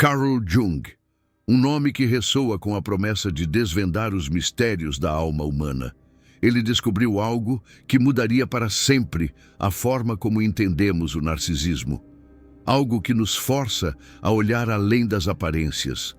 Carl Jung, um nome que ressoa com a promessa de desvendar os mistérios da alma humana. Ele descobriu algo que mudaria para sempre a forma como entendemos o narcisismo. Algo que nos força a olhar além das aparências.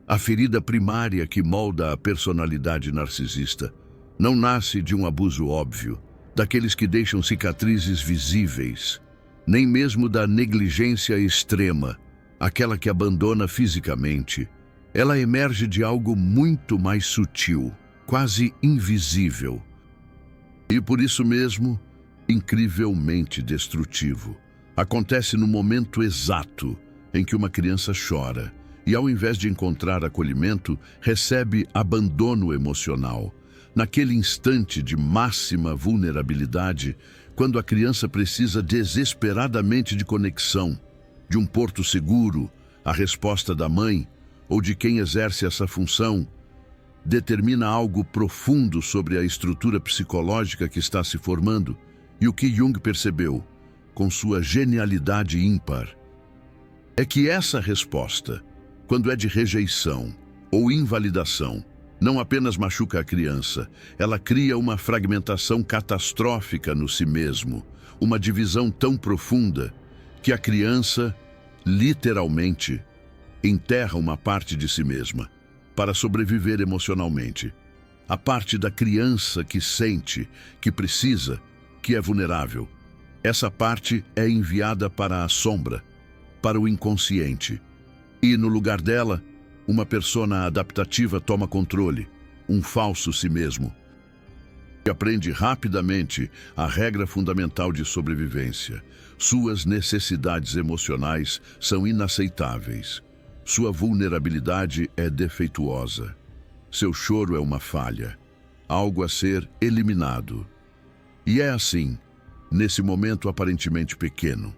A ferida primária que molda a personalidade narcisista não nasce de um abuso óbvio, daqueles que deixam cicatrizes visíveis, nem mesmo da negligência extrema, aquela que abandona fisicamente. Ela emerge de algo muito mais sutil, quase invisível. E por isso mesmo, incrivelmente destrutivo. Acontece no momento exato em que uma criança chora e, ao invés de encontrar acolhimento, recebe abandono emocional. Naquele instante de máxima vulnerabilidade, quando a criança precisa desesperadamente de conexão, de um porto seguro, a resposta da mãe ou de quem exerce essa função determina algo profundo sobre a estrutura psicológica que está se formando. E o que Jung percebeu, com sua genialidade ímpar, é que essa resposta, quando é de rejeição ou invalidação, não apenas machuca a criança, ela cria uma fragmentação catastrófica no si mesmo, uma divisão tão profunda que a criança, literalmente, enterra uma parte de si mesma para sobreviver emocionalmente. A parte da criança que sente, que precisa, que é vulnerável. Essa parte é enviada para a sombra, para o inconsciente. E, no lugar dela, uma persona adaptativa toma controle, um falso si mesmo, que aprende rapidamente a regra fundamental de sobrevivência. Suas necessidades emocionais são inaceitáveis. Sua vulnerabilidade é defeituosa. Seu choro é uma falha, algo a ser eliminado. E é assim, nesse momento aparentemente pequeno,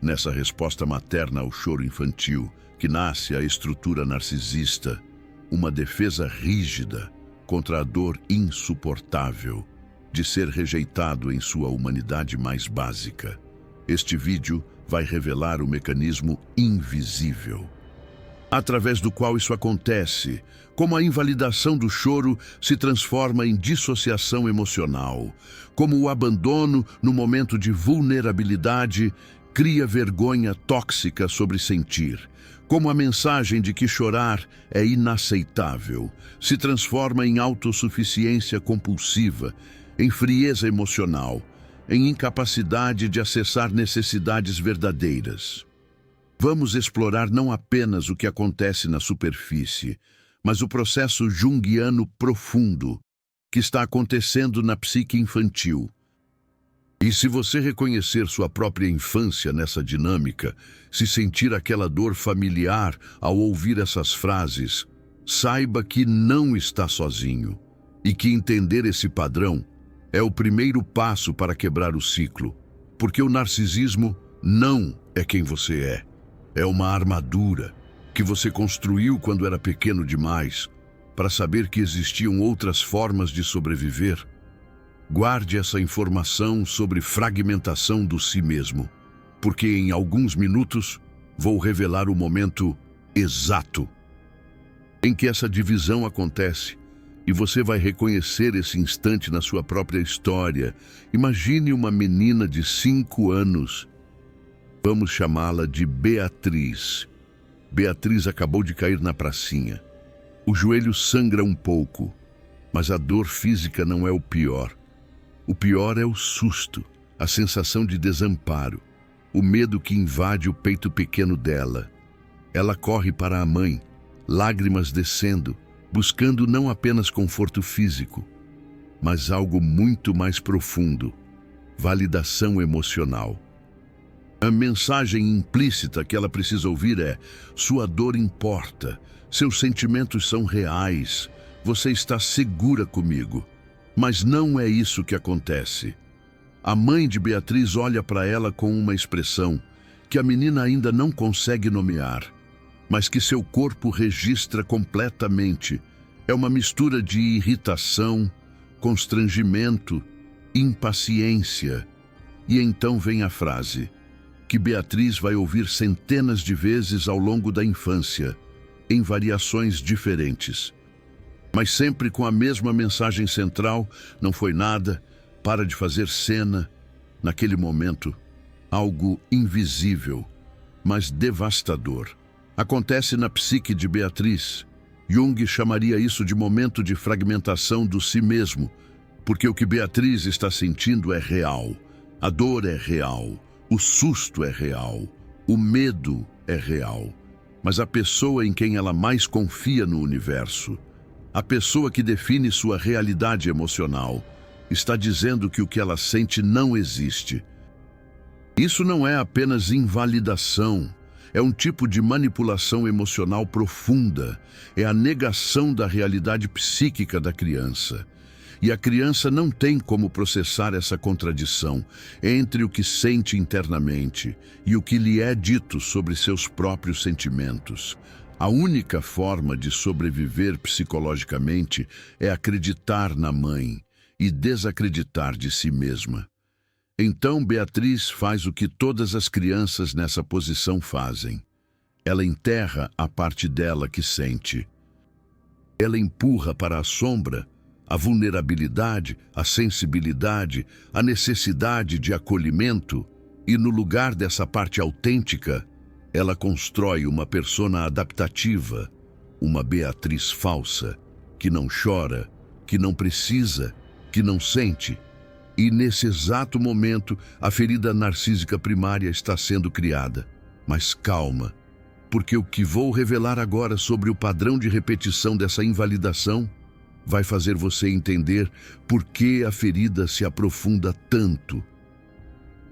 nessa resposta materna ao choro infantil, que nasce a estrutura narcisista, uma defesa rígida contra a dor insuportável de ser rejeitado em sua humanidade mais básica. Este vídeo vai revelar o mecanismo invisível através do qual isso acontece, como a invalidação do choro se transforma em dissociação emocional, como o abandono no momento de vulnerabilidade cria vergonha tóxica sobre sentir, como a mensagem de que chorar é inaceitável se transforma em autossuficiência compulsiva, em frieza emocional, em incapacidade de acessar necessidades verdadeiras. Vamos explorar não apenas o que acontece na superfície, mas o processo junguiano profundo que está acontecendo na psique infantil. E se você reconhecer sua própria infância nessa dinâmica, se sentir aquela dor familiar ao ouvir essas frases, saiba que não está sozinho e que entender esse padrão é o primeiro passo para quebrar o ciclo, porque o narcisismo não é quem você é. É uma armadura que você construiu quando era pequeno demais para saber que existiam outras formas de sobreviver. Guarde essa informação sobre fragmentação do si mesmo, porque em alguns minutos vou revelar o momento exato em que essa divisão acontece e você vai reconhecer esse instante na sua própria história. Imagine uma menina de 5 anos. Vamos chamá-la de Beatriz. Beatriz acabou de cair na pracinha. O joelho sangra um pouco, mas a dor física não é o pior. O pior é o susto, a sensação de desamparo, o medo que invade o peito pequeno dela. Ela corre para a mãe, lágrimas descendo, buscando não apenas conforto físico, mas algo muito mais profundo, validação emocional. A mensagem implícita que ela precisa ouvir é: sua dor importa, seus sentimentos são reais, você está segura comigo. Mas não é isso que acontece. A mãe de Beatriz olha para ela com uma expressão que a menina ainda não consegue nomear, mas que seu corpo registra completamente. É uma mistura de irritação, constrangimento, impaciência. E então vem a frase: que Beatriz vai ouvir centenas de vezes ao longo da infância, em variações diferentes. Mas sempre com a mesma mensagem central: não foi nada, para de fazer cena. Naquele momento, algo invisível, mas devastador acontece na psique de Beatriz. Jung chamaria isso de momento de fragmentação do si mesmo, porque o que Beatriz está sentindo é real. A dor é real, o susto é real, o medo é real. Mas a pessoa em quem ela mais confia no universo, a pessoa que define sua realidade emocional, está dizendo que o que ela sente não existe. Isso não é apenas invalidação, é um tipo de manipulação emocional profunda, é a negação da realidade psíquica da criança. E a criança não tem como processar essa contradição entre o que sente internamente e o que lhe é dito sobre seus próprios sentimentos. A única forma de sobreviver psicologicamente é acreditar na mãe e desacreditar de si mesma. Então Beatriz faz o que todas as crianças nessa posição fazem. Ela enterra a parte dela que sente. Ela empurra para a sombra a vulnerabilidade, a sensibilidade, a necessidade de acolhimento, e no lugar dessa parte autêntica, ela constrói uma persona adaptativa, uma Beatriz falsa, que não chora, que não precisa, que não sente. E nesse exato momento, a ferida narcísica primária está sendo criada. Mas calma, porque o que vou revelar agora sobre o padrão de repetição dessa invalidação vai fazer você entender por que a ferida se aprofunda tanto.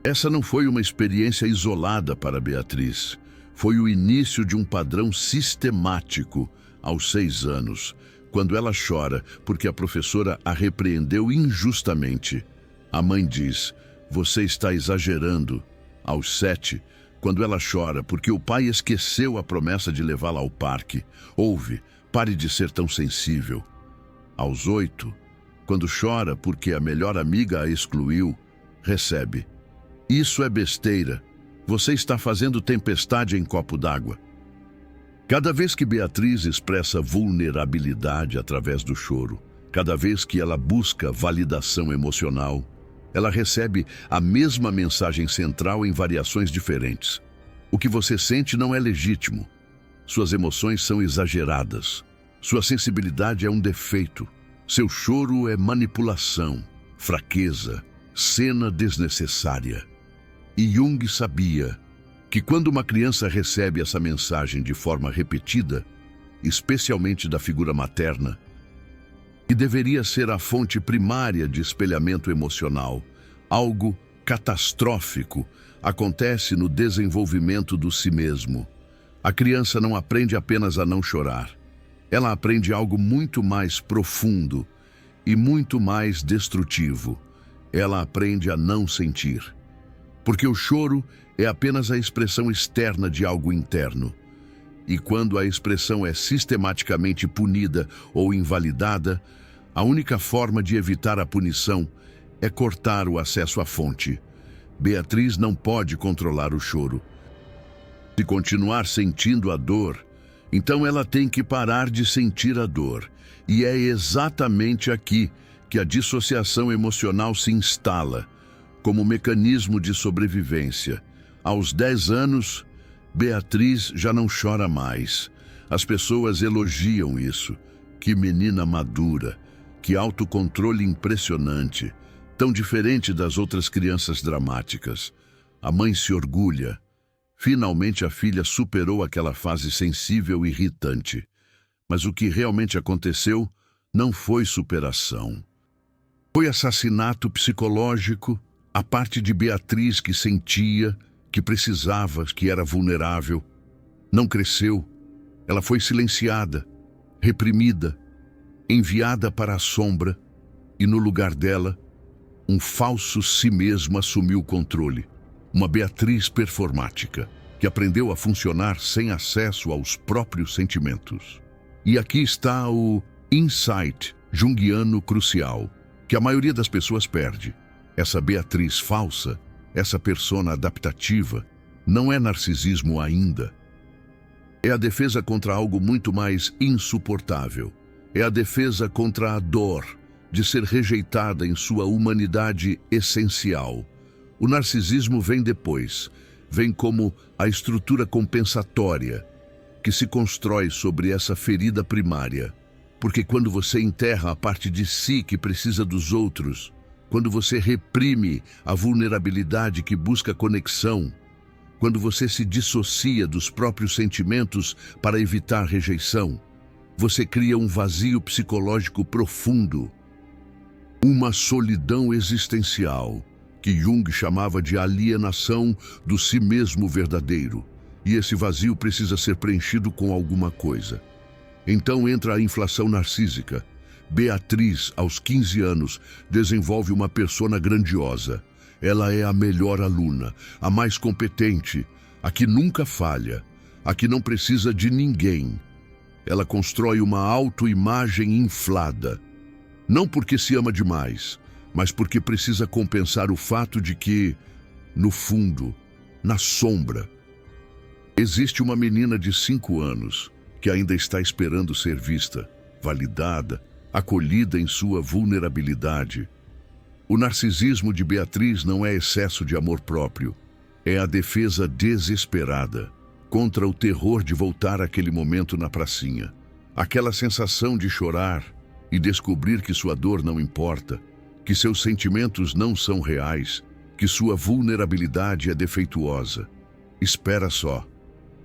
Essa não foi uma experiência isolada para Beatriz. Foi o início de um padrão sistemático aos 6 anos, quando ela chora porque a professora a repreendeu injustamente. A mãe diz: "Você está exagerando." Aos 7, quando ela chora porque o pai esqueceu a promessa de levá-la ao parque. "Ouve, pare de ser tão sensível." Aos 8, quando chora porque a melhor amiga a excluiu, recebe: "Isso é besteira. Você está fazendo tempestade em copo d'água." Cada vez que Beatriz expressa vulnerabilidade através do choro, cada vez que ela busca validação emocional, ela recebe a mesma mensagem central em variações diferentes. O que você sente não é legítimo. Suas emoções são exageradas. Sua sensibilidade é um defeito. Seu choro é manipulação, fraqueza, cena desnecessária. E Jung sabia que quando uma criança recebe essa mensagem de forma repetida, especialmente da figura materna, que deveria ser a fonte primária de espelhamento emocional, algo catastrófico acontece no desenvolvimento do si mesmo. A criança não aprende apenas a não chorar. Ela aprende algo muito mais profundo e muito mais destrutivo. Ela aprende a não sentir. Porque o choro é apenas a expressão externa de algo interno. E quando a expressão é sistematicamente punida ou invalidada, a única forma de evitar a punição é cortar o acesso à fonte. Beatriz não pode controlar o choro. Se continuar sentindo a dor, então ela tem que parar de sentir a dor. E é exatamente aqui que a dissociação emocional se instala, como mecanismo de sobrevivência. Aos 10 anos, Beatriz já não chora mais. As pessoas elogiam isso. Que menina madura, que autocontrole impressionante, tão diferente das outras crianças dramáticas. A mãe se orgulha. Finalmente a filha superou aquela fase sensível e irritante. Mas o que realmente aconteceu não foi superação. Foi assassinato psicológico. A parte de Beatriz que sentia, que precisava, que era vulnerável, não cresceu. Ela foi silenciada, reprimida, enviada para a sombra, e no lugar dela, um falso si mesmo assumiu o controle. Uma Beatriz performática, que aprendeu a funcionar sem acesso aos próprios sentimentos. E aqui está o insight junguiano crucial, que a maioria das pessoas perde. Essa Beatriz falsa, essa persona adaptativa, não é narcisismo ainda. É a defesa contra algo muito mais insuportável. É a defesa contra a dor de ser rejeitada em sua humanidade essencial. O narcisismo vem depois, vem como a estrutura compensatória que se constrói sobre essa ferida primária. Porque quando você enterra a parte de si que precisa dos outros, quando você reprime a vulnerabilidade que busca conexão, quando você se dissocia dos próprios sentimentos para evitar rejeição, você cria um vazio psicológico profundo, uma solidão existencial, que Jung chamava de alienação do si mesmo verdadeiro. E esse vazio precisa ser preenchido com alguma coisa. Então entra a inflação narcísica. Beatriz, aos 15 anos, desenvolve uma persona grandiosa. Ela é a melhor aluna, a mais competente, a que nunca falha, a que não precisa de ninguém. Ela constrói uma autoimagem inflada. Não porque se ama demais, mas porque precisa compensar o fato de que, no fundo, na sombra, existe uma menina de 5 anos que ainda está esperando ser vista, validada, acolhida em sua vulnerabilidade. O narcisismo de Beatriz não é excesso de amor próprio, é a defesa desesperada contra o terror de voltar àquele momento na pracinha. Aquela sensação de chorar e descobrir que sua dor não importa, que seus sentimentos não são reais, que sua vulnerabilidade é defeituosa. Espera só,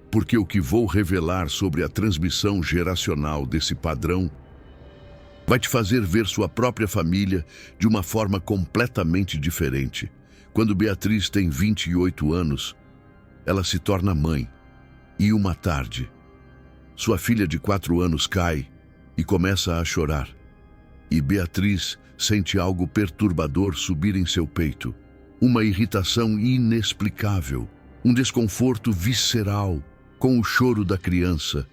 porque o que vou revelar sobre a transmissão geracional desse padrão vai te fazer ver sua própria família de uma forma completamente diferente. Quando Beatriz tem 28 anos, ela se torna mãe. E uma tarde, sua filha de 4 anos cai e começa a chorar. E Beatriz sente algo perturbador subir em seu peito. Uma irritação inexplicável, um desconforto visceral com o choro da criança,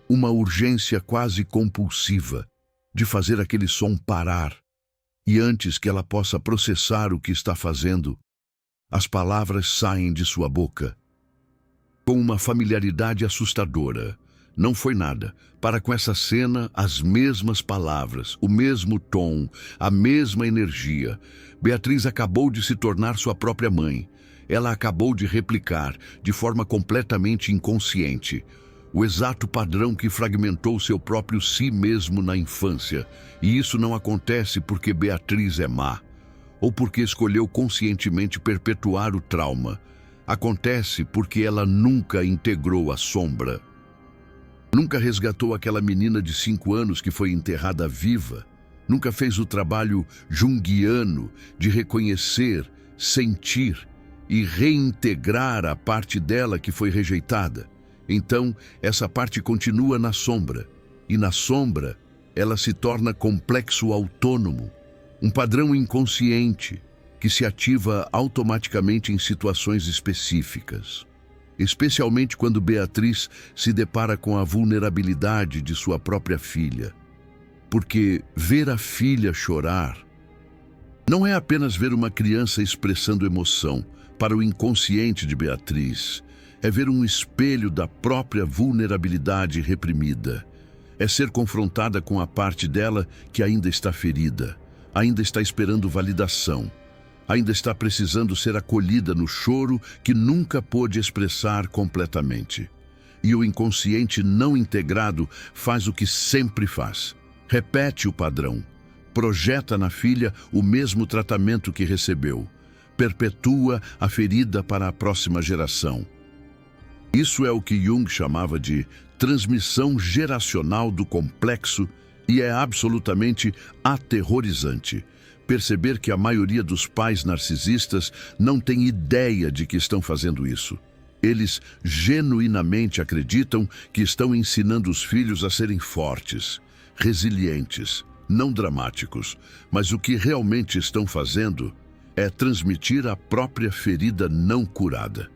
uma urgência quase compulsiva de fazer aquele som parar. E antes que ela possa processar o que está fazendo, as palavras saem de sua boca. Com uma familiaridade assustadora. Não foi nada. Para com essa cena, as mesmas palavras, o mesmo tom, a mesma energia. Beatriz acabou de se tornar sua própria mãe. Ela acabou de replicar, de forma completamente inconsciente, o exato padrão que fragmentou seu próprio si mesmo na infância. E isso não acontece porque Beatriz é má, ou porque escolheu conscientemente perpetuar o trauma. Acontece porque ela nunca integrou a sombra. Nunca resgatou aquela menina de 5 anos que foi enterrada viva. Nunca fez o trabalho junguiano de reconhecer, sentir e reintegrar a parte dela que foi rejeitada. Então, essa parte continua na sombra. E na sombra, ela se torna complexo autônomo, um padrão inconsciente que se ativa automaticamente em situações específicas. Especialmente quando Beatriz se depara com a vulnerabilidade de sua própria filha. Porque ver a filha chorar não é apenas ver uma criança expressando emoção. Para o inconsciente de Beatriz, é ver um espelho da própria vulnerabilidade reprimida. É ser confrontada com a parte dela que ainda está ferida, ainda está esperando validação, ainda está precisando ser acolhida no choro que nunca pôde expressar completamente. E o inconsciente não integrado faz o que sempre faz. Repete o padrão, projeta na filha o mesmo tratamento que recebeu, perpetua a ferida para a próxima geração. Isso é o que Jung chamava de transmissão geracional do complexo e é absolutamente aterrorizante. Perceber que a maioria dos pais narcisistas não tem ideia de que estão fazendo isso. Eles genuinamente acreditam que estão ensinando os filhos a serem fortes, resilientes, não dramáticos, mas o que realmente estão fazendo é transmitir a própria ferida não curada.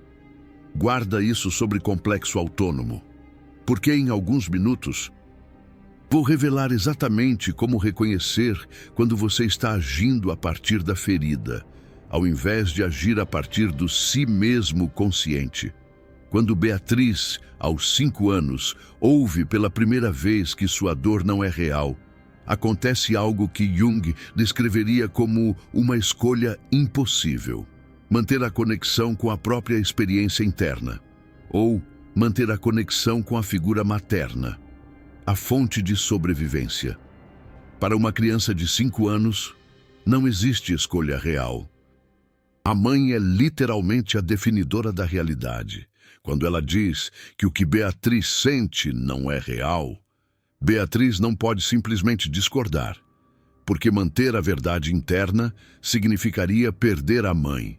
Guarda isso sobre complexo autônomo, porque em alguns minutos vou revelar exatamente como reconhecer quando você está agindo a partir da ferida, ao invés de agir a partir do si mesmo consciente. Quando Beatriz, aos 5 anos, ouve pela primeira vez que sua dor não é real, acontece algo que Jung descreveria como uma escolha impossível: manter a conexão com a própria experiência interna, ou manter a conexão com a figura materna, a fonte de sobrevivência. Para uma criança de 5 anos, não existe escolha real. A mãe é literalmente a definidora da realidade. Quando ela diz que o que Beatriz sente não é real, Beatriz não pode simplesmente discordar, porque manter a verdade interna significaria perder a mãe.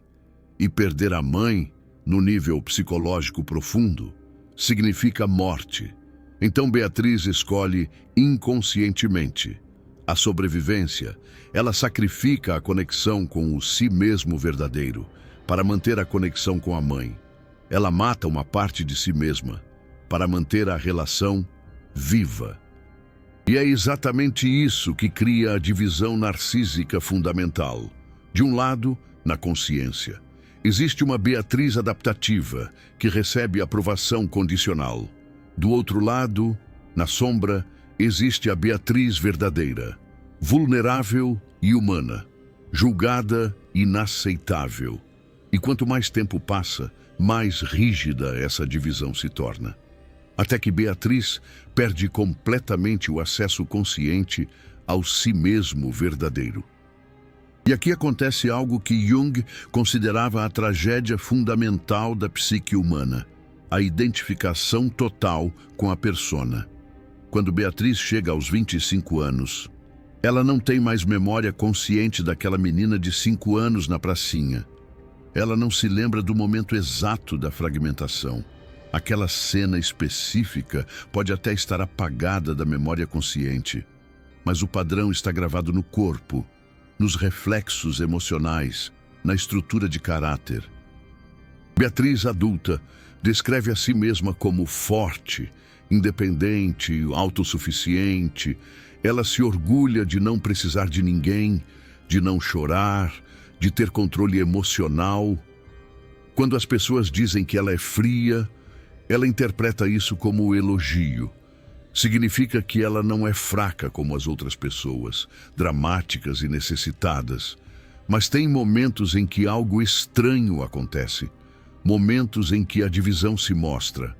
E perder a mãe, no nível psicológico profundo, significa morte. Então Beatriz escolhe inconscientemente a sobrevivência. Ela sacrifica a conexão com o si mesmo verdadeiro para manter a conexão com a mãe. Ela mata uma parte de si mesma para manter a relação viva. E é exatamente isso que cria a divisão narcísica fundamental. De um lado, na consciência, existe uma Beatriz adaptativa que recebe aprovação condicional. Do outro lado, na sombra, existe a Beatriz verdadeira, vulnerável e humana, julgada e inaceitável. E quanto mais tempo passa, mais rígida essa divisão se torna. Até que Beatriz perde completamente o acesso consciente ao si mesmo verdadeiro. E aqui acontece algo que Jung considerava a tragédia fundamental da psique humana: a identificação total com a persona. Quando Beatriz chega aos 25 anos, ela não tem mais memória consciente daquela menina de 5 anos na pracinha. Ela não se lembra do momento exato da fragmentação. Aquela cena específica pode até estar apagada da memória consciente, mas o padrão está gravado no corpo, nos reflexos emocionais, na estrutura de caráter. Beatriz adulta descreve a si mesma como forte, independente, autossuficiente. Ela se orgulha de não precisar de ninguém, de não chorar, de ter controle emocional. Quando as pessoas dizem que ela é fria, ela interpreta isso como elogio. Significa que ela não é fraca como as outras pessoas, dramáticas e necessitadas. Mas tem momentos em que algo estranho acontece. Momentos em que a divisão se mostra.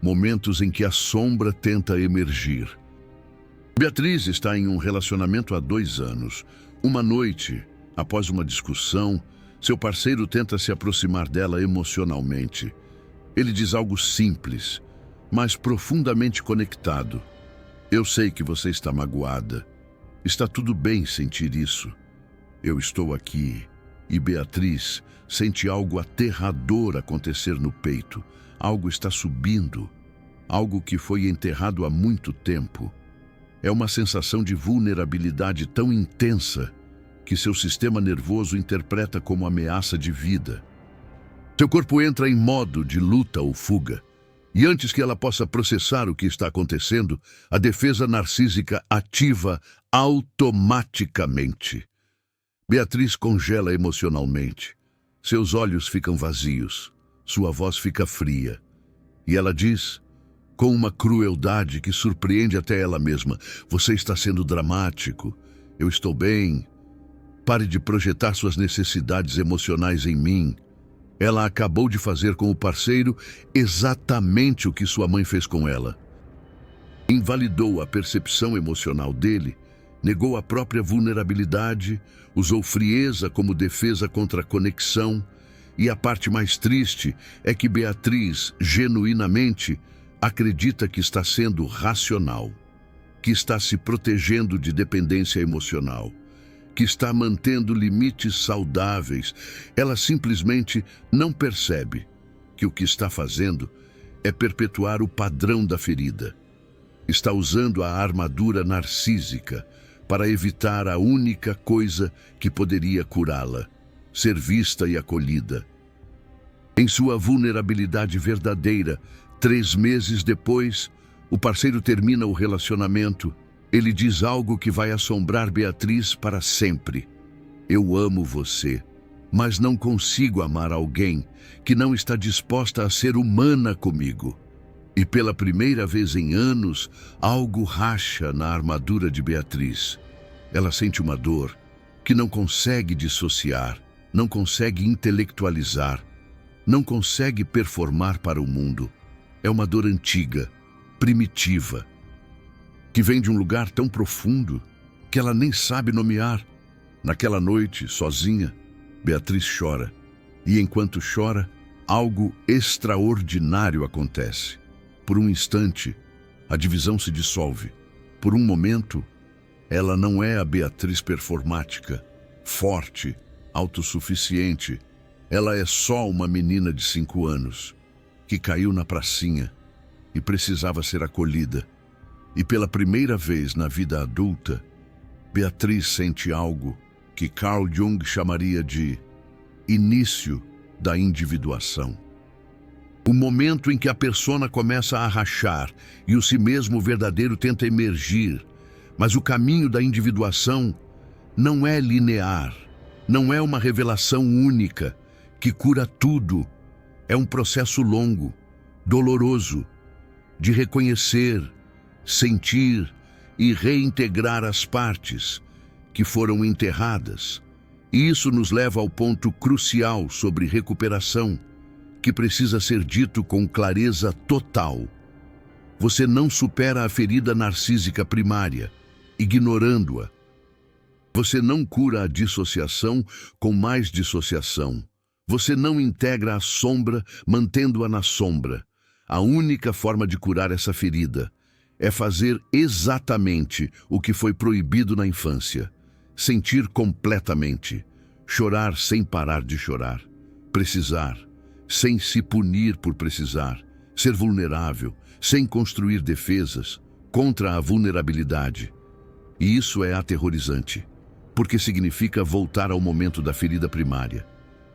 Momentos em que a sombra tenta emergir. Beatriz está em um relacionamento há 2 anos. Uma noite, após uma discussão, seu parceiro tenta se aproximar dela emocionalmente. Ele diz algo simples, mas profundamente conectado. Eu sei que você está magoada. Está tudo bem sentir isso. Eu estou aqui. E Beatriz sente algo aterrador acontecer no peito. Algo está subindo. Algo que foi enterrado há muito tempo. É uma sensação de vulnerabilidade tão intensa que seu sistema nervoso interpreta como ameaça de vida. Seu corpo entra em modo de luta ou fuga. E antes que ela possa processar o que está acontecendo, a defesa narcísica ativa automaticamente. Beatriz congela emocionalmente. Seus olhos ficam vazios. Sua voz fica fria. E ela diz, com uma crueldade que surpreende até ela mesma: você está sendo dramático. Eu estou bem. Pare de projetar suas necessidades emocionais em mim. Ela acabou de fazer com o parceiro exatamente o que sua mãe fez com ela. Invalidou a percepção emocional dele, negou a própria vulnerabilidade, usou frieza como defesa contra a conexão. E a parte mais triste é que Beatriz, genuinamente, acredita que está sendo racional, que está se protegendo de dependência emocional, que está mantendo limites saudáveis. Ela simplesmente não percebe que o que está fazendo é perpetuar o padrão da ferida. Está usando a armadura narcísica para evitar a única coisa que poderia curá-la: ser vista e acolhida. Em sua vulnerabilidade verdadeira, 3 meses depois, o parceiro termina o relacionamento. Ele diz algo que vai assombrar Beatriz para sempre: eu amo você, mas não consigo amar alguém que não está disposta a ser humana comigo. E pela primeira vez em anos, algo racha na armadura de Beatriz. Ela sente uma dor que não consegue dissociar, não consegue intelectualizar, não consegue performar para o mundo. É uma dor antiga, primitiva, que vem de um lugar tão profundo que ela nem sabe nomear. Naquela noite, sozinha, Beatriz chora. E enquanto chora, algo extraordinário acontece. Por um instante, a divisão se dissolve. Por um momento, ela não é a Beatriz performática, forte, autossuficiente. Ela é só uma menina de 5 anos, que caiu na pracinha e precisava ser acolhida. E pela primeira vez na vida adulta, Beatriz sente algo que Carl Jung chamaria de início da individuação. O momento em que a persona começa a rachar e o si mesmo verdadeiro tenta emergir, mas o caminho da individuação não é linear, não é uma revelação única que cura tudo. É um processo longo, doloroso, de reconhecer, sentir e reintegrar as partes que foram enterradas. E isso nos leva ao ponto crucial sobre recuperação, que precisa ser dito com clareza total. Você não supera a ferida narcísica primária, ignorando-a. Você não cura a dissociação com mais dissociação. Você não integra a sombra, mantendo-a na sombra. A única forma de curar essa ferida é fazer exatamente o que foi proibido na infância. Sentir completamente, chorar sem parar de chorar, precisar, sem se punir por precisar, ser vulnerável, sem construir defesas contra a vulnerabilidade. E isso é aterrorizante, porque significa voltar ao momento da ferida primária.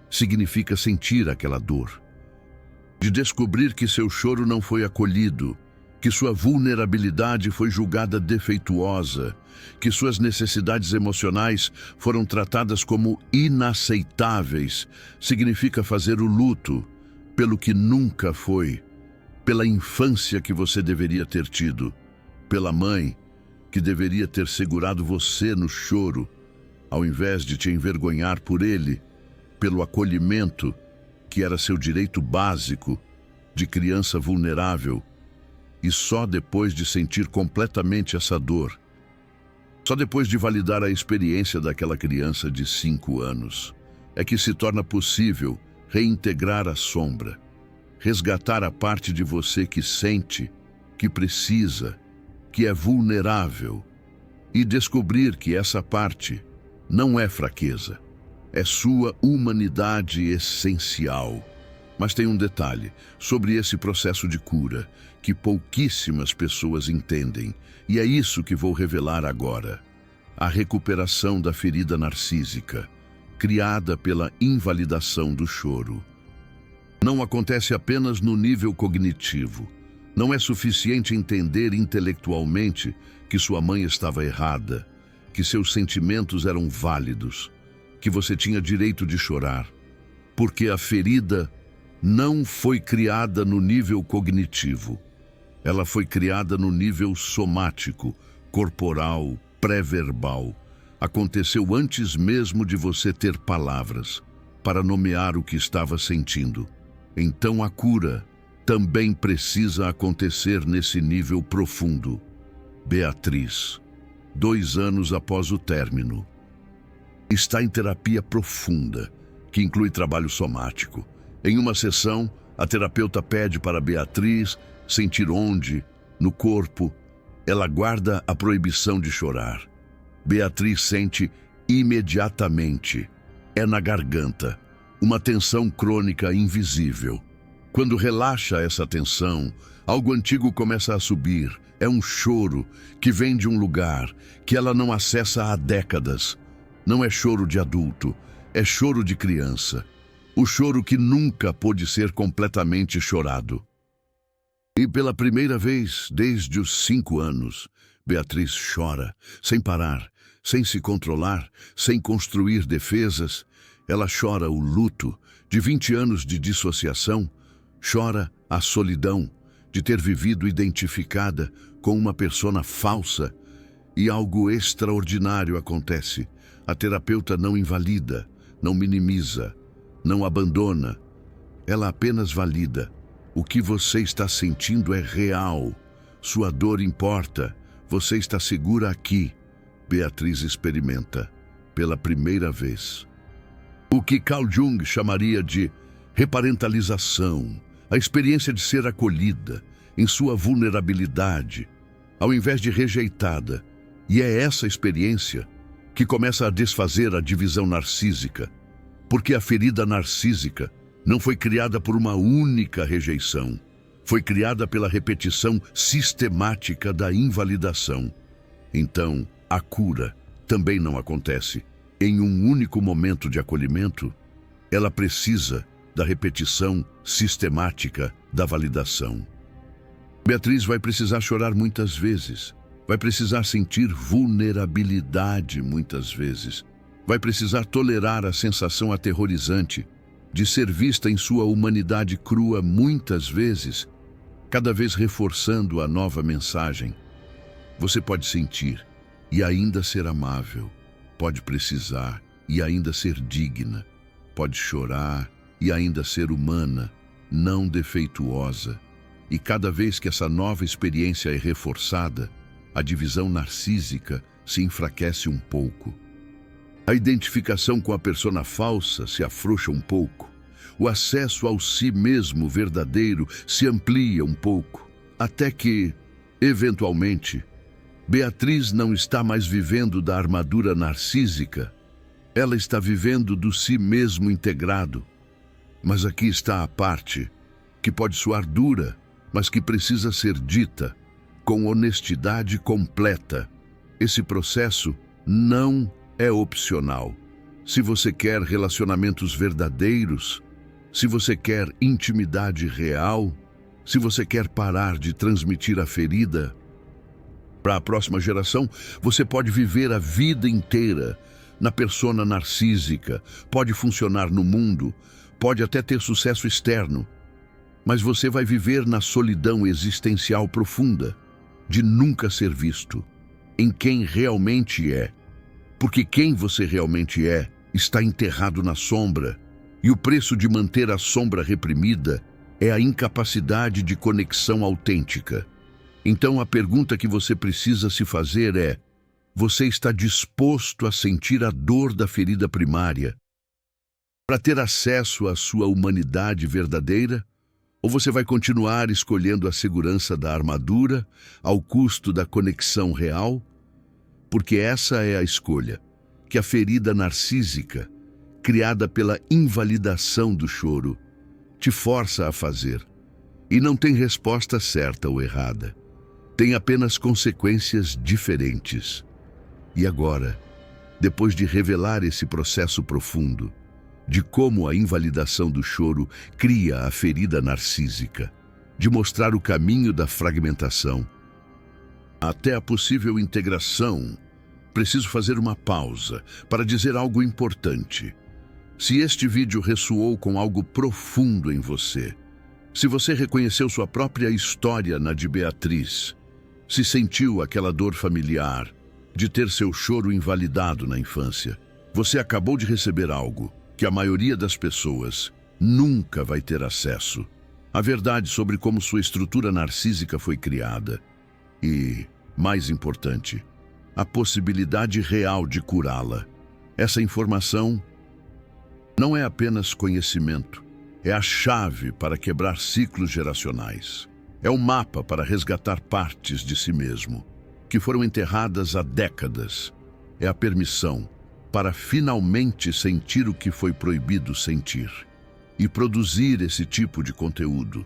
Significa sentir aquela dor, de descobrir que seu choro não foi acolhido, que sua vulnerabilidade foi julgada defeituosa, que suas necessidades emocionais foram tratadas como inaceitáveis. Significa fazer o luto pelo que nunca foi, pela infância que você deveria ter tido, pela mãe que deveria ter segurado você no choro, ao invés de te envergonhar por ele, pelo acolhimento que era seu direito básico de criança vulnerável. E só depois de sentir completamente essa dor, só depois de validar a experiência daquela criança de 5 anos, é que se torna possível reintegrar a sombra, resgatar a parte de você que sente, que precisa, que é vulnerável, e descobrir que essa parte não é fraqueza, é sua humanidade essencial. Mas tem um detalhe sobre esse processo de cura que pouquíssimas pessoas entendem, e é isso que vou revelar agora. A recuperação da ferida narcísica, criada pela invalidação do choro. Não acontece apenas no nível cognitivo. Não é suficiente entender intelectualmente que sua mãe estava errada, que seus sentimentos eram válidos, que você tinha direito de chorar, porque a ferida não foi criada no nível cognitivo. Ela foi criada no nível somático, corporal, pré-verbal. Aconteceu antes mesmo de você ter palavras para nomear o que estava sentindo. Então a cura também precisa acontecer nesse nível profundo. Beatriz, 2 anos após o término, está em terapia profunda, que inclui trabalho somático. Em uma sessão, a terapeuta pede para Beatriz sentir onde, no corpo, ela guarda a proibição de chorar. Beatriz sente imediatamente. É na garganta, uma tensão crônica invisível. Quando relaxa essa tensão, algo antigo começa a subir. É um choro que vem de um lugar que ela não acessa há décadas. Não é choro de adulto, é choro de criança. O choro que nunca pôde ser completamente chorado. E pela primeira vez, desde os 5 anos, Beatriz chora, sem parar, sem se controlar, sem construir defesas. Ela chora o luto de 20 anos de dissociação, chora a solidão de ter vivido identificada com uma persona falsa, e algo extraordinário acontece. A terapeuta não invalida, não minimiza, não abandona. Ela apenas valida. O que você está sentindo é real. Sua dor importa. Você está segura aqui. Beatriz experimenta, pela primeira vez, o que Carl Jung chamaria de reparentalização, a experiência de ser acolhida em sua vulnerabilidade, ao invés de rejeitada. E é essa experiência que começa a desfazer a divisão narcísica, porque a ferida narcísica não foi criada por uma única rejeição, foi criada pela repetição sistemática da invalidação. Então, a cura também não acontece em um único momento de acolhimento. Ela precisa da repetição sistemática da validação. Beatriz vai precisar chorar muitas vezes, vai precisar sentir vulnerabilidade muitas vezes, vai precisar tolerar a sensação aterrorizante de ser vista em sua humanidade crua muitas vezes, cada vez reforçando a nova mensagem. Você pode sentir e ainda ser amável, pode precisar e ainda ser digna, pode chorar e ainda ser humana, não defeituosa. E cada vez que essa nova experiência é reforçada, a divisão narcísica se enfraquece um pouco. A identificação com a persona falsa se afrouxa um pouco. O acesso ao si mesmo verdadeiro se amplia um pouco, até que, eventualmente, Beatriz não está mais vivendo da armadura narcísica, ela está vivendo do si mesmo integrado. Mas aqui está a parte que pode soar dura, mas que precisa ser dita com honestidade completa. Esse processo não é opcional. Se você quer relacionamentos verdadeiros, se você quer intimidade real, se você quer parar de transmitir a ferida para a próxima geração, você pode viver a vida inteira na persona narcísica, pode funcionar no mundo, pode até ter sucesso externo, mas você vai viver na solidão existencial profunda, de nunca ser visto, em quem realmente é. Porque quem você realmente é está enterrado na sombra, e o preço de manter a sombra reprimida é a incapacidade de conexão autêntica. Então a pergunta que você precisa se fazer é: você está disposto a sentir a dor da ferida primária para ter acesso à sua humanidade verdadeira? Ou você vai continuar escolhendo a segurança da armadura ao custo da conexão real? Porque essa é a escolha que a ferida narcísica, criada pela invalidação do choro, te força a fazer. E não tem resposta certa ou errada. Tem apenas consequências diferentes. E agora, depois de revelar esse processo profundo, de como a invalidação do choro cria a ferida narcísica, de mostrar o caminho da fragmentação até a possível integração, preciso fazer uma pausa para dizer algo importante. Se este vídeo ressoou com algo profundo em você, se você reconheceu sua própria história na de Beatriz, se sentiu aquela dor familiar de ter seu choro invalidado na infância, você acabou de receber algo que a maioria das pessoas nunca vai ter acesso. A verdade sobre como sua estrutura narcísica foi criada. E, mais importante, a possibilidade real de curá-la. Essa informação não é apenas conhecimento, é a chave para quebrar ciclos geracionais. É o mapa para resgatar partes de si mesmo, que foram enterradas há décadas. É a permissão para finalmente sentir o que foi proibido sentir e produzir esse tipo de conteúdo.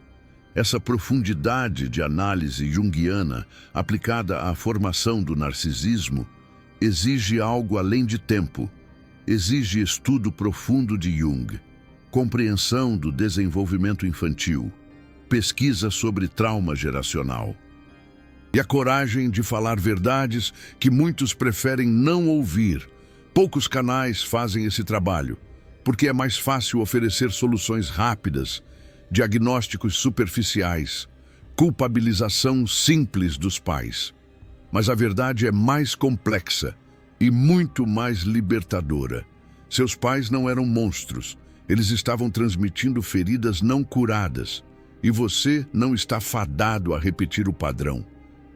Essa profundidade de análise junguiana aplicada à formação do narcisismo exige algo além de tempo, exige estudo profundo de Jung, compreensão do desenvolvimento infantil, pesquisa sobre trauma geracional e a coragem de falar verdades que muitos preferem não ouvir. Poucos canais fazem esse trabalho, porque é mais fácil oferecer soluções rápidas, diagnósticos superficiais, culpabilização simples dos pais. Mas a verdade é mais complexa e muito mais libertadora. Seus pais não eram monstros, eles estavam transmitindo feridas não curadas, e você não está fadado a repetir o padrão.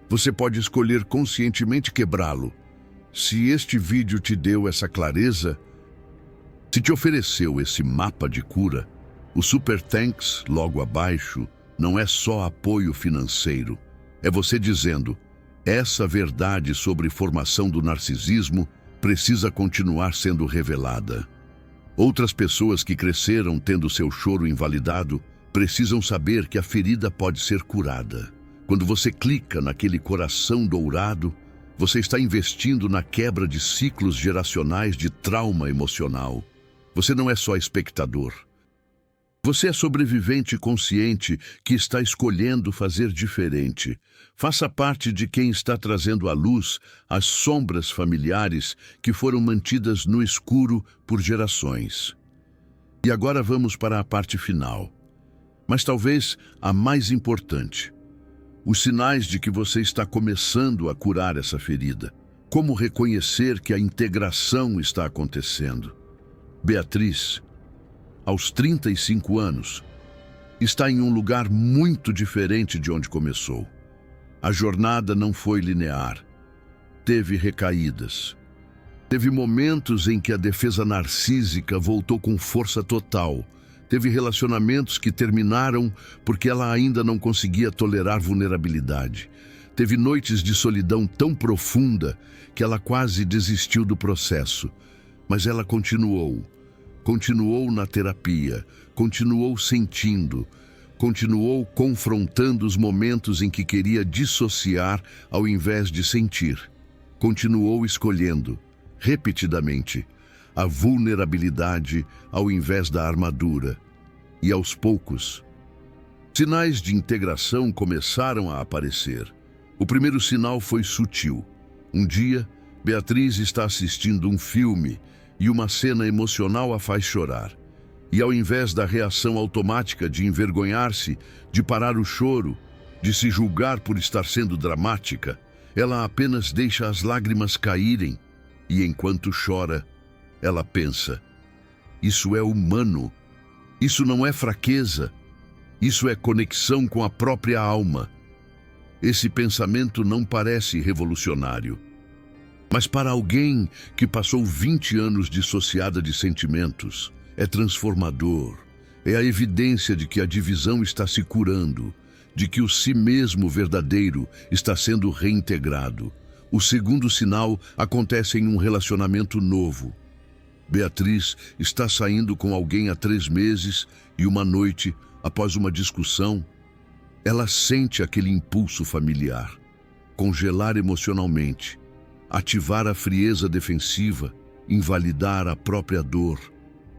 Você pode escolher conscientemente quebrá-lo. Se este vídeo te deu essa clareza, se te ofereceu esse mapa de cura, o Super Thanks logo abaixo não é só apoio financeiro. É você dizendo: essa verdade sobre formação do narcisismo precisa continuar sendo revelada. Outras pessoas que cresceram tendo seu choro invalidado precisam saber que a ferida pode ser curada. Quando você clica naquele coração dourado, você está investindo na quebra de ciclos geracionais de trauma emocional. Você não é só espectador. Você é sobrevivente consciente que está escolhendo fazer diferente. Faça parte de quem está trazendo à luz as sombras familiares que foram mantidas no escuro por gerações. E agora vamos para a parte final. Mas talvez a mais importante. Os sinais de que você está começando a curar essa ferida. Como reconhecer que a integração está acontecendo? Beatriz, aos 35 anos, está em um lugar muito diferente de onde começou. A jornada não foi linear. Teve recaídas. Teve momentos em que a defesa narcísica voltou com força total. Teve relacionamentos que terminaram porque ela ainda não conseguia tolerar vulnerabilidade. Teve noites de solidão tão profunda que ela quase desistiu do processo. Mas ela continuou na terapia, continuou sentindo, continuou confrontando os momentos em que queria dissociar ao invés de sentir. Continuou escolhendo, repetidamente, a vulnerabilidade ao invés da armadura. E aos poucos, sinais de integração começaram a aparecer. O primeiro sinal foi sutil. Um dia, Beatriz está assistindo um filme e uma cena emocional a faz chorar. E ao invés da reação automática de envergonhar-se, de parar o choro, de se julgar por estar sendo dramática, ela apenas deixa as lágrimas caírem e, enquanto chora, ela pensa: isso é humano, isso não é fraqueza, isso é conexão com a própria alma. Esse pensamento não parece revolucionário. Mas para alguém que passou 20 anos dissociada de sentimentos, é transformador. É a evidência de que a divisão está se curando, de que o si mesmo verdadeiro está sendo reintegrado. O segundo sinal acontece em um relacionamento novo. Beatriz está saindo com alguém há 3 meses e uma noite, após uma discussão, ela sente aquele impulso familiar, congelar emocionalmente, ativar a frieza defensiva, invalidar a própria dor.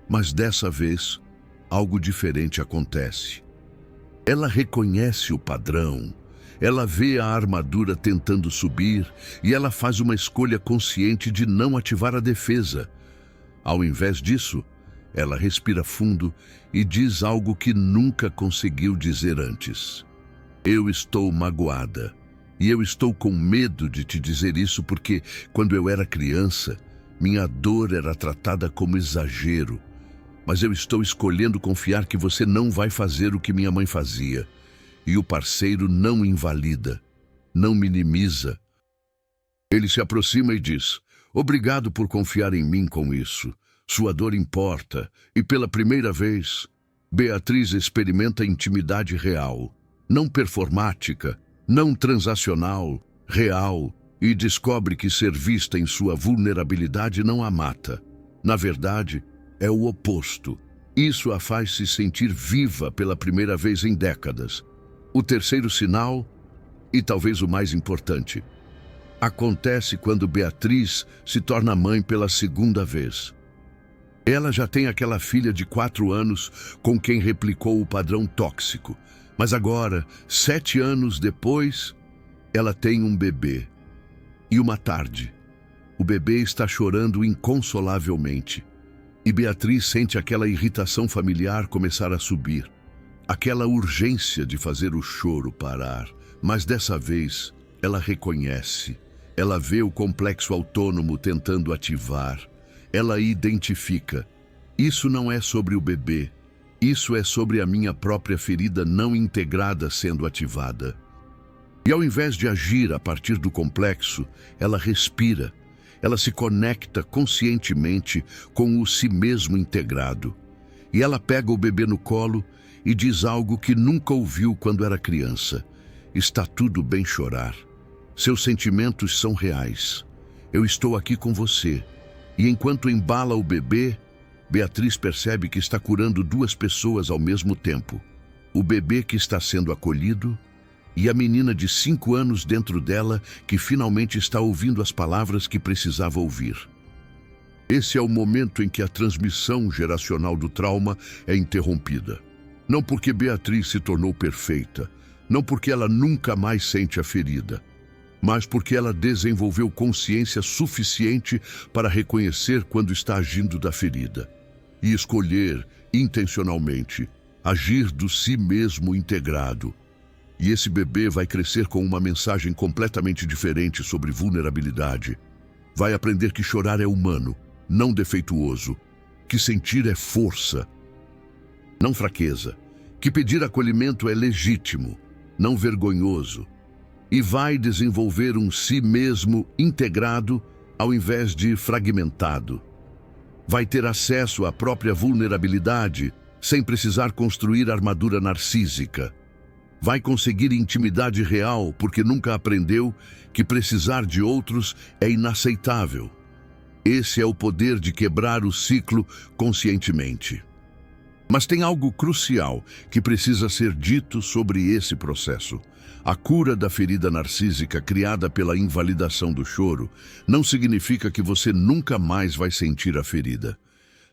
Mas dessa vez, algo diferente acontece. Ela reconhece o padrão, ela vê a armadura tentando subir e ela faz uma escolha consciente de não ativar a defesa. Ao invés disso, ela respira fundo e diz algo que nunca conseguiu dizer antes. Eu estou magoada. E eu estou com medo de te dizer isso porque, quando eu era criança, minha dor era tratada como exagero. Mas eu estou escolhendo confiar que você não vai fazer o que minha mãe fazia. E o parceiro não invalida, não minimiza. Ele se aproxima e diz: obrigado por confiar em mim com isso. Sua dor importa. E pela primeira vez, Beatriz experimenta intimidade real, não performática, não transacional, real, e descobre que ser vista em sua vulnerabilidade não a mata. Na verdade, é o oposto. Isso a faz se sentir viva pela primeira vez em décadas. O terceiro sinal, e talvez o mais importante, acontece quando Beatriz se torna mãe pela segunda vez. Ela já tem aquela filha de 4 anos com quem replicou o padrão tóxico. Mas agora, 7 anos depois, ela tem um bebê. E uma tarde, o bebê está chorando inconsolavelmente. E Beatriz sente aquela irritação familiar começar a subir, aquela urgência de fazer o choro parar. Mas dessa vez, ela reconhece, ela vê o complexo autônomo tentando ativar, ela identifica. Isso não é sobre o bebê, isso é sobre a minha própria ferida não integrada sendo ativada. E ao invés de agir a partir do complexo, ela respira, ela se conecta conscientemente com o si mesmo integrado. E ela pega o bebê no colo e diz algo que nunca ouviu quando era criança. Está tudo bem chorar. Seus sentimentos são reais. Eu estou aqui com você. E enquanto embala o bebê, Beatriz percebe que está curando duas pessoas ao mesmo tempo. O bebê que está sendo acolhido e a menina de 5 anos dentro dela que finalmente está ouvindo as palavras que precisava ouvir. Esse é o momento em que a transmissão geracional do trauma é interrompida. Não porque Beatriz se tornou perfeita, não porque ela nunca mais sente a ferida, mas porque ela desenvolveu consciência suficiente para reconhecer quando está agindo da ferida e escolher, intencionalmente, agir do si mesmo integrado. E esse bebê vai crescer com uma mensagem completamente diferente sobre vulnerabilidade. Vai aprender que chorar é humano, não defeituoso, que sentir é força, não fraqueza, que pedir acolhimento é legítimo, não vergonhoso. E vai desenvolver um si mesmo integrado ao invés de fragmentado. Vai ter acesso à própria vulnerabilidade sem precisar construir armadura narcísica. Vai conseguir intimidade real porque nunca aprendeu que precisar de outros é inaceitável. Esse é o poder de quebrar o ciclo conscientemente. Mas tem algo crucial que precisa ser dito sobre esse processo. A cura da ferida narcísica criada pela invalidação do choro não significa que você nunca mais vai sentir a ferida.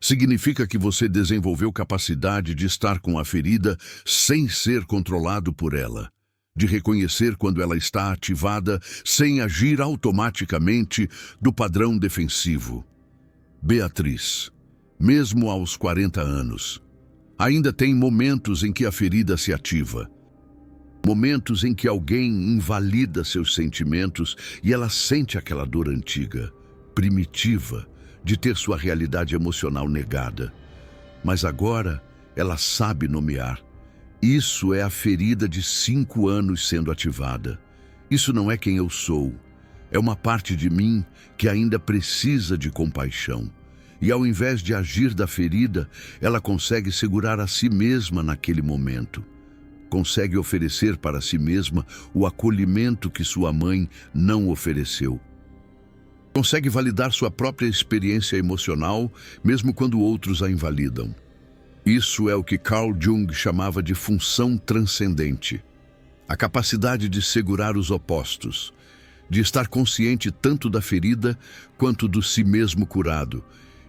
Significa que você desenvolveu capacidade de estar com a ferida sem ser controlado por ela, de reconhecer quando ela está ativada sem agir automaticamente do padrão defensivo. Beatriz, mesmo aos 40 anos, ainda tem momentos em que a ferida se ativa. Momentos em que alguém invalida seus sentimentos e ela sente aquela dor antiga, primitiva, de ter sua realidade emocional negada. Mas agora ela sabe nomear. Isso é a ferida de 5 anos sendo ativada. Isso não é quem eu sou. É uma parte de mim que ainda precisa de compaixão. E ao invés de agir da ferida, ela consegue segurar a si mesma naquele momento. Consegue oferecer para si mesma o acolhimento que sua mãe não ofereceu. Consegue validar sua própria experiência emocional, mesmo quando outros a invalidam. Isso é o que Carl Jung chamava de função transcendente. A capacidade de segurar os opostos, de estar consciente tanto da ferida quanto do si mesmo curado,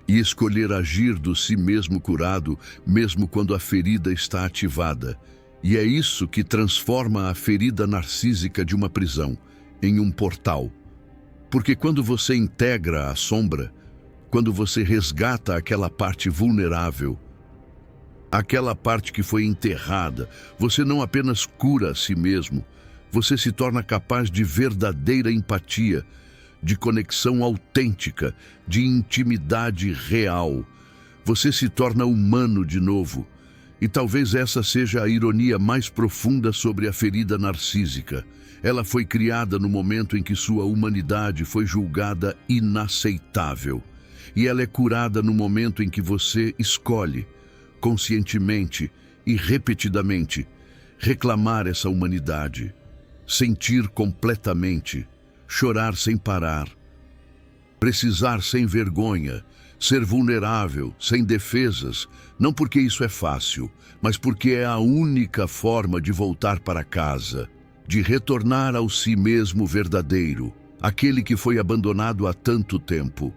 e escolher agir do si mesmo curado, mesmo quando a ferida está ativada. E é isso que transforma a ferida narcísica de uma prisão em um portal. Porque quando você integra a sombra, quando você resgata aquela parte vulnerável, aquela parte que foi enterrada, você não apenas cura a si mesmo, você se torna capaz de verdadeira empatia, de conexão autêntica, de intimidade real. Você se torna humano de novo. E talvez essa seja a ironia mais profunda sobre a ferida narcísica. Ela foi criada no momento em que sua humanidade foi julgada inaceitável. E ela é curada no momento em que você escolhe, conscientemente e repetidamente, reclamar essa humanidade, sentir completamente, chorar sem parar, precisar sem vergonha, ser vulnerável, sem defesas, não porque isso é fácil, mas porque é a única forma de voltar para casa, de retornar ao si mesmo verdadeiro, aquele que foi abandonado há tanto tempo.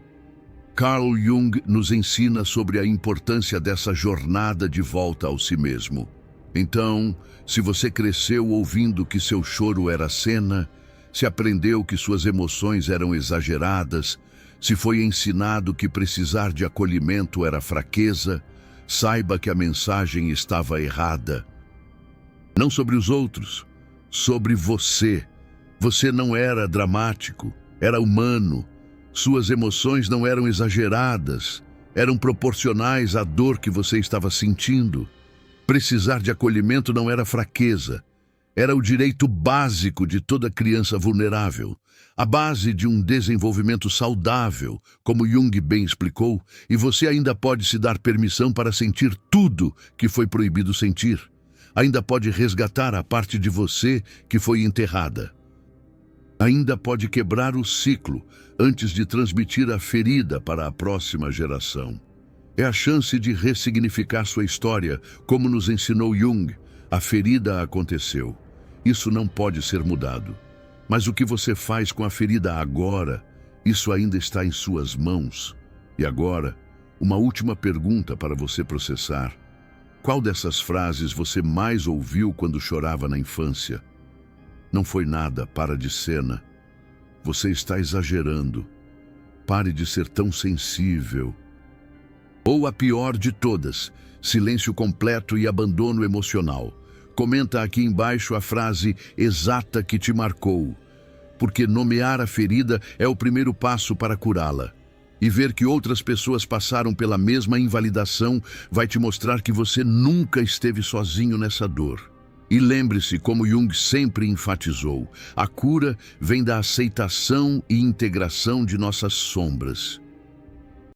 Carl Jung nos ensina sobre a importância dessa jornada de volta ao si mesmo. Então, se você cresceu ouvindo que seu choro era cena, se aprendeu que suas emoções eram exageradas, Se foi ensinado que precisar de acolhimento era fraqueza, saiba que a mensagem estava errada. Não sobre os outros, sobre você. Você não era dramático, era humano. Suas emoções não eram exageradas, eram proporcionais à dor que você estava sentindo. Precisar de acolhimento não era fraqueza, era o direito básico de toda criança vulnerável, a base de um desenvolvimento saudável, como Jung bem explicou, e você ainda pode se dar permissão para sentir tudo que foi proibido sentir. Ainda pode resgatar a parte de você que foi enterrada. Ainda pode quebrar o ciclo antes de transmitir a ferida para a próxima geração. É a chance de ressignificar sua história, como nos ensinou Jung. A ferida aconteceu. Isso não pode ser mudado. Mas o que você faz com a ferida agora, isso ainda está em suas mãos. E agora, uma última pergunta para você processar. Qual dessas frases você mais ouviu quando chorava na infância? Não foi nada, para de cena. Você está exagerando. Pare de ser tão sensível. Ou a pior de todas, silêncio completo e abandono emocional. Comenta aqui embaixo a frase exata que te marcou, porque nomear a ferida é o primeiro passo para curá-la. E ver que outras pessoas passaram pela mesma invalidação vai te mostrar que você nunca esteve sozinho nessa dor. E lembre-se, como Jung sempre enfatizou, a cura vem da aceitação e integração de nossas sombras.